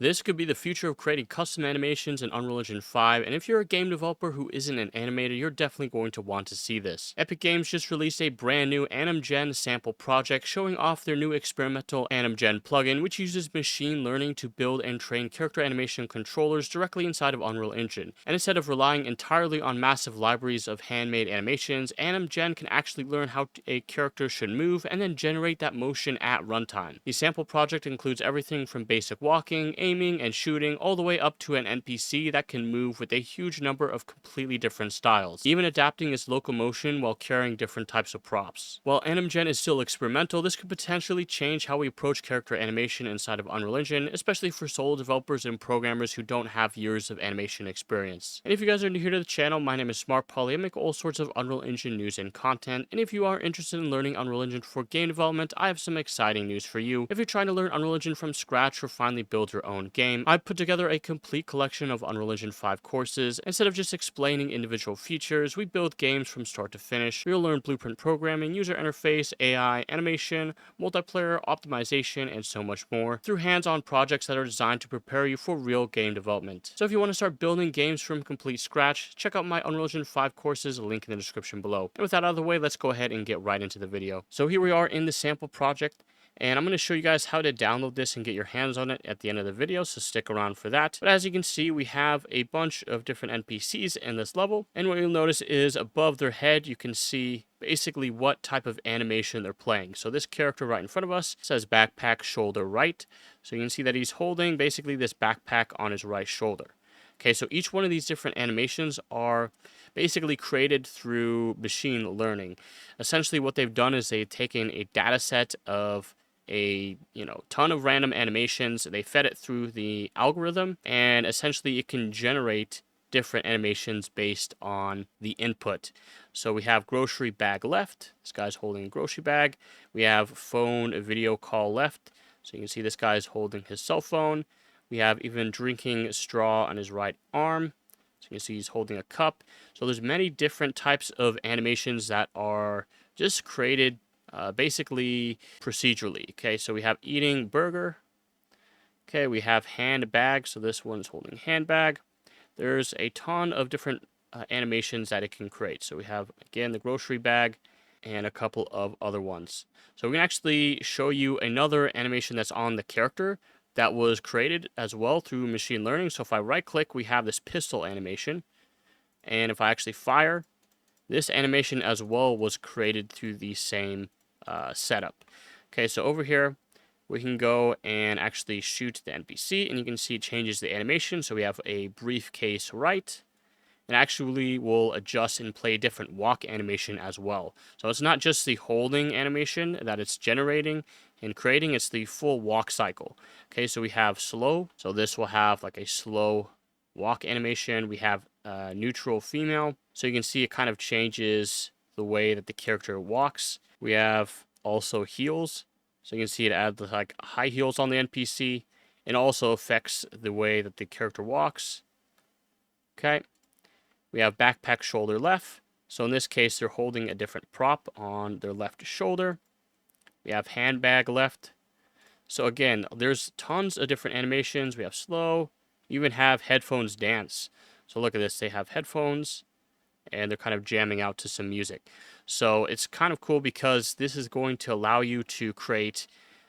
This could be the future of creating custom animations in Unreal Engine 5, and if you're a game developer who isn't an animator, you're definitely going to want to see this. Epic Games just released a brand new AnimGen sample project showing off their new experimental AnimGen plugin, which uses machine learning to build and train character animation controllers directly inside of Unreal Engine. And instead of relying entirely on massive libraries of handmade animations, AnimGen can actually learn how a character should move and then generate that motion at runtime. The sample project includes everything from basic walking, aiming, and shooting, all the way up to an NPC that can move with a huge number of completely different styles, even adapting its locomotion while carrying different types of props. While AnimGen is still experimental, this could potentially change how we approach character animation inside of Unreal Engine, especially for solo developers and programmers who don't have years of animation experience. And if you guys are new here to the channel, my name is Smart Polly. I make all sorts of Unreal Engine news and content, and if you are interested in learning Unreal Engine for game development, I have some exciting news for you. If you're trying to learn Unreal Engine from scratch or finally build your own game, I've put together a complete collection of Unreal Engine 5 courses. Instead of just explaining individual features, we build games from start to finish. You'll learn blueprint programming, user interface, AI, animation, multiplayer, optimization, and so much more through hands-on projects that are designed to prepare you for real game development. So if you want to start building games from complete scratch, check out my Unreal Engine 5 courses, link in the description below. And with that out of the way, let's go ahead and get right into the video. So here we are in the sample project, and I'm going to show you guys how to download this and get your hands on it at the end of the video, so stick around for that. But as you can see, we have a bunch of different NPCs in this level, and what you'll notice is above their head, you can see basically what type of animation they're playing. So this character right in front of us says backpack shoulder right. So you can see that he's holding basically this backpack on his right shoulder. Okay, so each one of these different animations are basically created through machine learning. Essentially what they've done is they've taken a data set of a ton of random animations, they fed it through the algorithm, and essentially it can generate different animations based on the input. So we have grocery bag left, this guy's holding a grocery bag. We have phone video call left, so you can see this guy's holding his cell phone. We have even drinking straw on his right arm, so you can see he's holding a cup. So there's many different types of animations that are just created basically procedurally. Okay, so we have eating burger. Okay, we have handbag, so this one's holding handbag. There's a ton of different animations that it can create. So we have, again, the grocery bag and a couple of other ones. So we can actually show you another animation that's on the character that was created as well through machine learning. So if I right click, we have this pistol animation. And if I actually fire, this animation as well was created through the same setup. Okay, so over here, we can go and actually shoot the NPC, and you can see it changes the animation. So we have a briefcase right, and actually will adjust and play a different walk animation as well. So it's not just the holding animation that it's generating and creating, it's the full walk cycle. Okay, so we have slow, so this will have like a slow walk animation. We have neutral female, so you can see it kind of changes the way that the character walks. We have also heels, so you can see it adds like high heels on the NPC, and also affects the way that the character walks. Okay, we have backpack shoulder left, so in this case they're holding a different prop on their left shoulder. We have handbag left. So again, there's tons of different animations. We have slow, you even have headphones dance. So look at this, they have headphones and they're kind of jamming out to some music. So it's kind of cool because this is going to allow you to create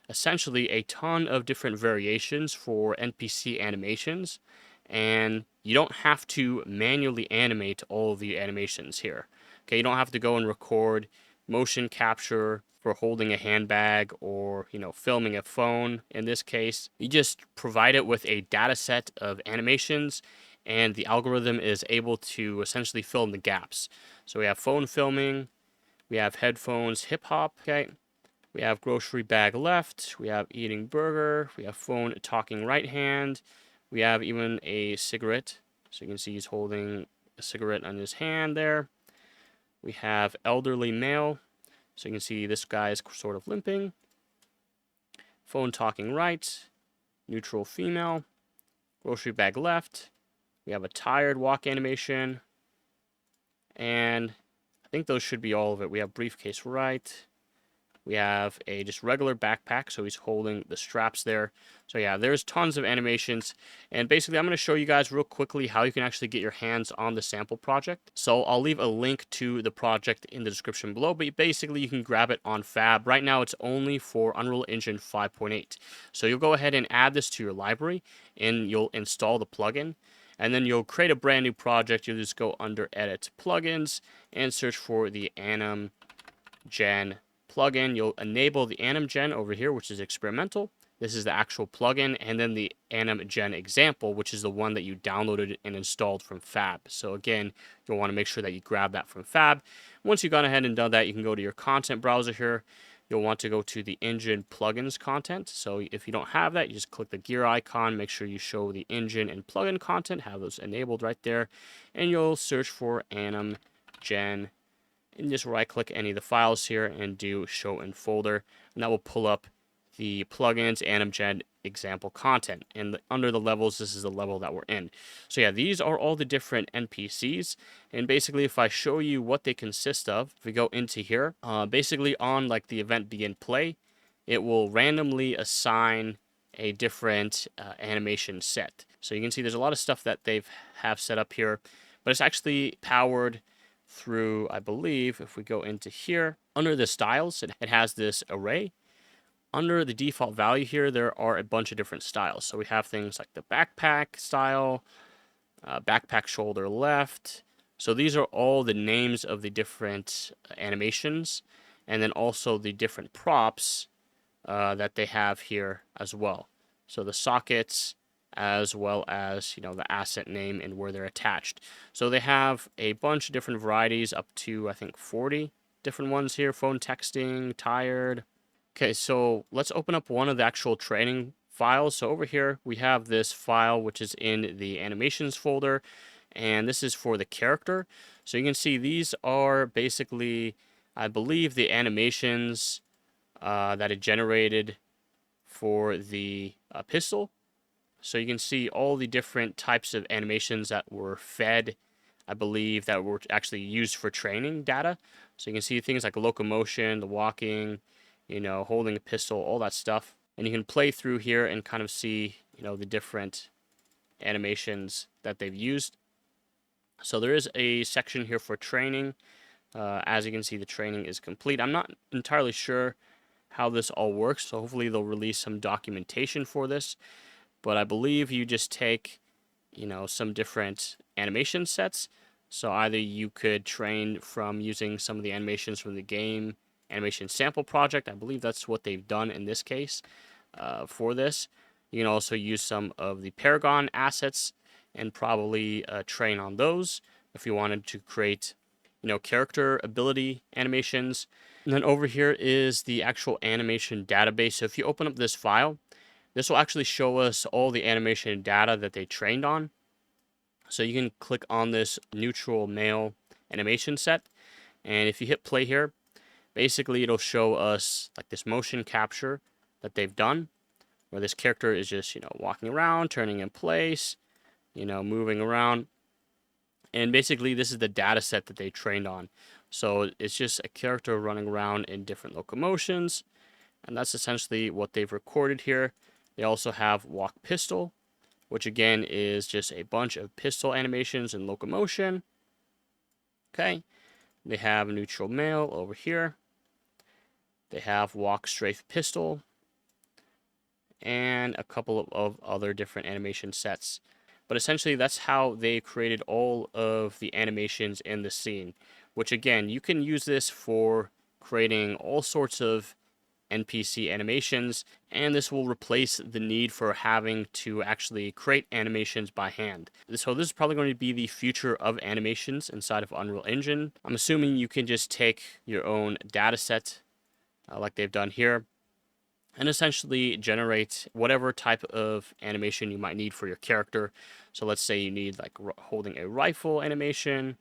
essentially a ton of different variations for NPC animations, and you don't have to manually animate all of the animations here. Okay, you don't have to go and record motion capture for holding a handbag or filming a phone. In this case, you just provide it with a data set of animations, and the algorithm is able to essentially fill in the gaps. So we have phone filming, we have headphones hip hop, okay, we have grocery bag left, we have eating burger, we have phone talking right hand, we have even a cigarette, so you can see he's holding a cigarette on his hand there. We have elderly male, so you can see this guy is sort of limping. Phone talking right, neutral female, grocery bag left. We have a tired walk animation, and I think those should be all of it. We have briefcase right. We have a just regular backpack, so he's holding the straps there. So yeah, there's tons of animations. And basically, I'm going to show you guys real quickly how you can actually get your hands on the sample project. So I'll leave a link to the project in the description below, but basically you can grab it on Fab. Right now, it's only for Unreal Engine 5.8. So you'll go ahead and add this to your library, and you'll install the plugin. And then you'll create a brand new project. You'll just go under Edit Plugins and search for the AnimGen plugin. You'll enable the AnimGen over here, which is experimental. This is the actual plugin, and then the AnimGen example, which is the one that you downloaded and installed from Fab. So again, you'll want to make sure that you grab that from Fab. Once you've gone ahead and done that, you can go to your content browser here. You'll want to go to the engine plugins content. So if you don't have that, you just click the gear icon, make sure you show the engine and plugin content, have those enabled right there, and you'll search for AnimGen, and just right click any of the files here and do show in folder, and that will pull up the plugins AnimGen example content. And under the levels, this is the level that we're in. So yeah, these are all the different NPCs. And basically, if I show you what they consist of, if we go into here, basically on like the event begin play, it will randomly assign a different animation set. So you can see there's a lot of stuff that they've have set up here, but it's actually powered through, I believe, if we go into here, under the styles, it has this array. Under the default value here, there are a bunch of different styles. So we have things like the backpack style, backpack shoulder left. So these are all the names of the different animations, and then also the different props that they have here as well. So the sockets, as well as, you know, the asset name and where they're attached. So they have a bunch of different varieties, up to I think 40 different ones here. Phone texting, tired. Okay, so let's open up one of the actual training files. So over here we have this file which is in the animations folder, and this is for the character. So you can see these are basically, I believe, the animations that it generated for the pistol. So you can see all the different types of animations that were fed, I believe, that were actually used for training data. So you can see things like locomotion, the walking, you know, holding a pistol, all that stuff. And you can play through here and kind of see, you know, the different animations that they've used. So there is a section here for training. As you can see, the training is complete. I'm not entirely sure how this all works, so hopefully they'll release some documentation for this. But I believe you just take, you know, some different animation sets. So either you could train from using some of the animations from the game animation sample project. I believe that's what they've done in this case for this. You can also use some of the Paragon assets and probably train on those if you wanted to create, you know, character ability animations. And then over here is the actual animation database. So if you open up this file, this will actually show us all the animation data that they trained on. So you can click on this neutral male animation set, and if you hit play here, basically it'll show us like this motion capture that they've done, where this character is just, you know, walking around, turning in place, you know, moving around. And basically this is the data set that they trained on. So it's just a character running around in different locomotions, and that's essentially what they've recorded here. They also have walk pistol, which again is just a bunch of pistol animations and locomotion. Okay, they have neutral male over here. They have walk strafe pistol, and a couple of other different animation sets. But essentially that's how they created all of the animations in the scene, which again, you can use this for creating all sorts of NPC animations, and this will replace the need for having to actually create animations by hand. So this is probably going to be the future of animations inside of Unreal Engine. I'm assuming you can just take your own data set like they've done here, and essentially generate whatever type of animation you might need for your character. So let's say you need like holding a rifle animation,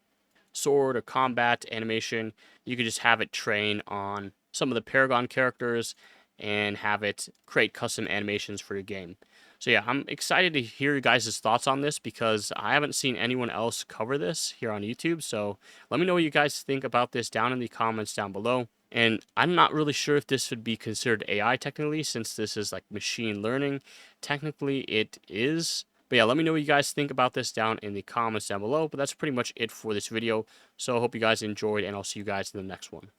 sword or combat animation. You could just have it train on some of the Paragon characters and have it create custom animations for your game. So yeah, I'm excited to hear you guys' thoughts on this because I haven't seen anyone else cover this here on YouTube. So let me know what you guys think about this down in the comments down below. And I'm not really sure if this would be considered AI technically, since this is like machine learning. Technically, it is. But yeah, let me know what you guys think about this down in the comments down below. But that's pretty much it for this video. So I hope you guys enjoyed, and I'll see you guys in the next one.